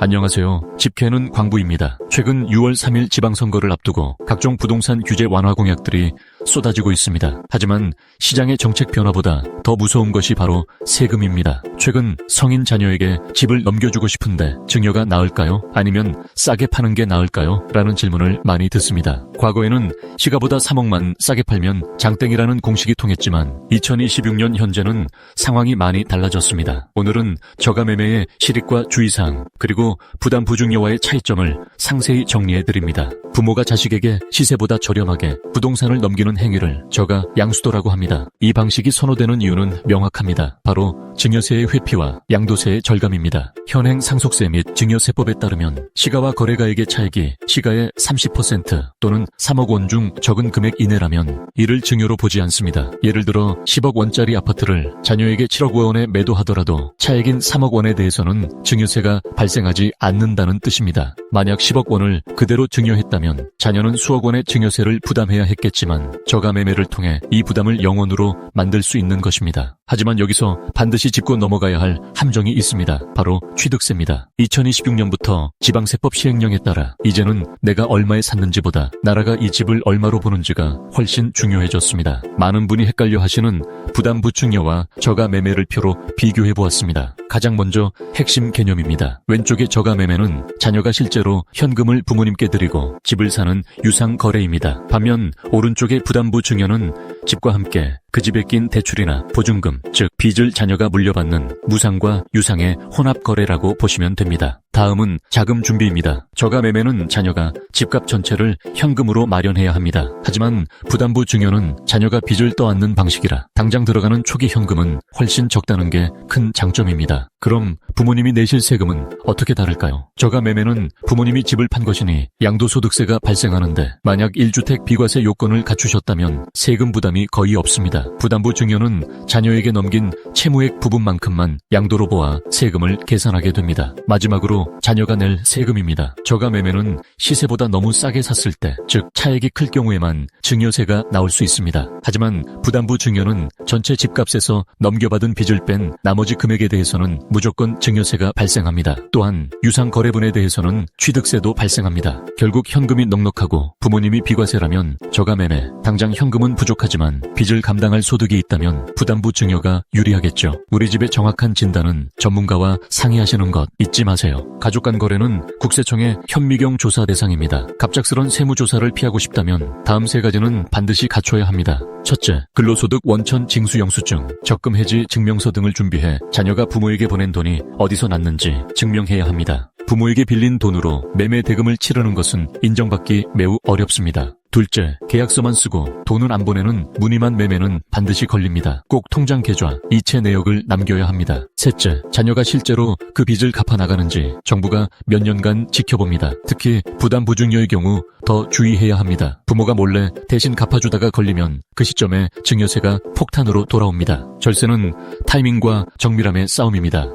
안녕하세요. 집캐는 광부입니다. 최근 6월 3일 지방선거를 앞두고 각종 부동산 규제 완화 공약들이 쏟아지고 있습니다. 하지만 시장의 정책 변화보다 더 무서운 것이 바로 세금입니다. 최근 성인 자녀에게 집을 넘겨주고 싶은데 증여가 나을까요? 아니면 싸게 파는 게 나을까요? 라는 질문을 많이 듣습니다. 과거에는 시가보다 3억만 싸게 팔면 장땡이라는 공식이 통했지만 2026년 현재는 상황이 많이 달라졌습니다. 오늘은 저가매매의 실익과 주의사항 그리고 부담 부중여와의 차이점을 상세히 정리해드립니다. 부모가 자식에게 시세보다 저렴하게 부동산을 넘기는 행위를 저가 양수도라고 합니다. 이 방식이 선호되는 이유는 명확합니다. 바로 증여세의 회피와 양도세의 절감입니다. 현행 상속세 및 증여세법에 따르면 시가와 거래가액의 차익이 시가의 30% 또는 3억 원 중 적은 금액 이내라면 이를 증여로 보지 않습니다. 예를 들어 10억 원짜리 아파트를 자녀에게 7억 원에 매도하더라도 차액인 3억 원에 대해서는 증여세가 발생하지 않는다는 뜻입니다. 만약 10억 원을 그대로 증여했다면 자녀는 수억 원의 증여세를 부담해야 했겠지만 저가매매를 통해 이 부담을 영원으로 만들 수 있는 것입니다. 하지만 여기서 반드시 짚고 넘어가야 할 함정이 있습니다. 바로 취득세입니다. 2026년부터 지방세법 시행령에 따라 이제는 내가 얼마에 샀는지보다 나라가 이 집을 얼마로 보는지가 훨씬 중요해졌습니다. 많은 분이 헷갈려 하시는 부담 부충여와 저가매매를 표로 비교해보았습니다. 가장 먼저 핵심 개념입니다. 왼쪽의 저가매매는 자녀가 실제로 현금을 부모님께 드리고 집을 사는 유상거래입니다. 반면 오른쪽의 부담부 증여는 집과 함께 그 집에 낀 대출이나 보증금, 즉 빚을 자녀가 물려받는 무상과 유상의 혼합거래라고 보시면 됩니다. 다음은 자금 준비입니다. 저가매매는 자녀가 집값 전체를 현금으로 마련해야 합니다. 하지만 부담부 증여는 자녀가 빚을 떠안는 방식이라 당장 들어가는 초기 현금은 훨씬 적다는 게 큰 장점입니다. 그럼 부모님이 내실 세금은 어떻게 다를까요? 저가매매는 부모님이 집을 판 것이니 양도소득세가 발생하는데 만약 1주택 비과세 요건을 갖추셨다면 세금 부담이 거의 없습니다. 부담부 증여는 자녀에게 넘긴 채무액 부분만큼만 양도로 보아 세금을 계산하게 됩니다. 마지막으로 자녀가 낼 세금입니다. 저가매매는 시세보다 너무 싸게 샀을 때, 즉 차액이 클 경우에만 증여세가 나올 수 있습니다. 하지만 부담부 증여는 전체 집값에서 넘겨받은 빚을 뺀 나머지 금액에 대해서는 무조건 증여세가 발생합니다. 또한 유상거래분에 대해서는 취득세도 발생합니다. 결국 현금이 넉넉하고 부모님이 비과세라면 저가매매, 당장 현금은 부족하지만 빚을 감당할 소득이 있다면 부담부 증여가 유리하겠죠. 우리 집의 정확한 진단은 전문가와 상의하시는 것 잊지 마세요. 가족 간 거래는 국세청의 현미경 조사 대상입니다. 갑작스런 세무조사를 피하고 싶다면 다음 세 가지는 반드시 갖춰야 합니다. 첫째, 근로소득 원천 징수 영수증, 적금 해지 증명서 등을 준비해 자녀가 부모에게 보낸 돈이 어디서 났는지 증명해야 합니다. 부모에게 빌린 돈으로 매매 대금을 치르는 것은 인정받기 매우 어렵습니다. 둘째, 계약서만 쓰고 돈은 안 보내는 무늬만 매매는 반드시 걸립니다. 꼭 통장 계좌, 이체 내역을 남겨야 합니다. 셋째, 자녀가 실제로 그 빚을 갚아나가는지 정부가 몇 년간 지켜봅니다. 특히 부담 부중여의 경우 더 주의해야 합니다. 부모가 몰래 대신 갚아주다가 걸리면 그 시점에 증여세가 폭탄으로 돌아옵니다. 절세는 타이밍과 정밀함의 싸움입니다.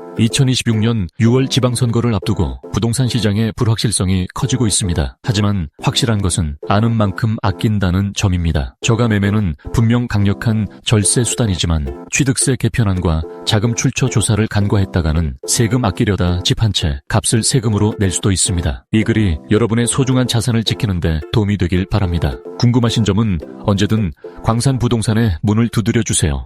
2026년 6월 지방선거를 앞두고 부동산 시장의 불확실성이 커지고 있습니다. 하지만 확실한 것은 아는 만큼 아낀다는 점입니다. 저가매매는 분명 강력한 절세 수단이지만 취득세 개편안과 자금 출처 조사를 간과했다가는 세금 아끼려다 집 한 채 값을 세금으로 낼 수도 있습니다. 이 글이 여러분의 소중한 자산을 지키는데 도움이 되길 바랍니다. 궁금하신 점은 언제든 광산부동산의 문을 두드려 주세요.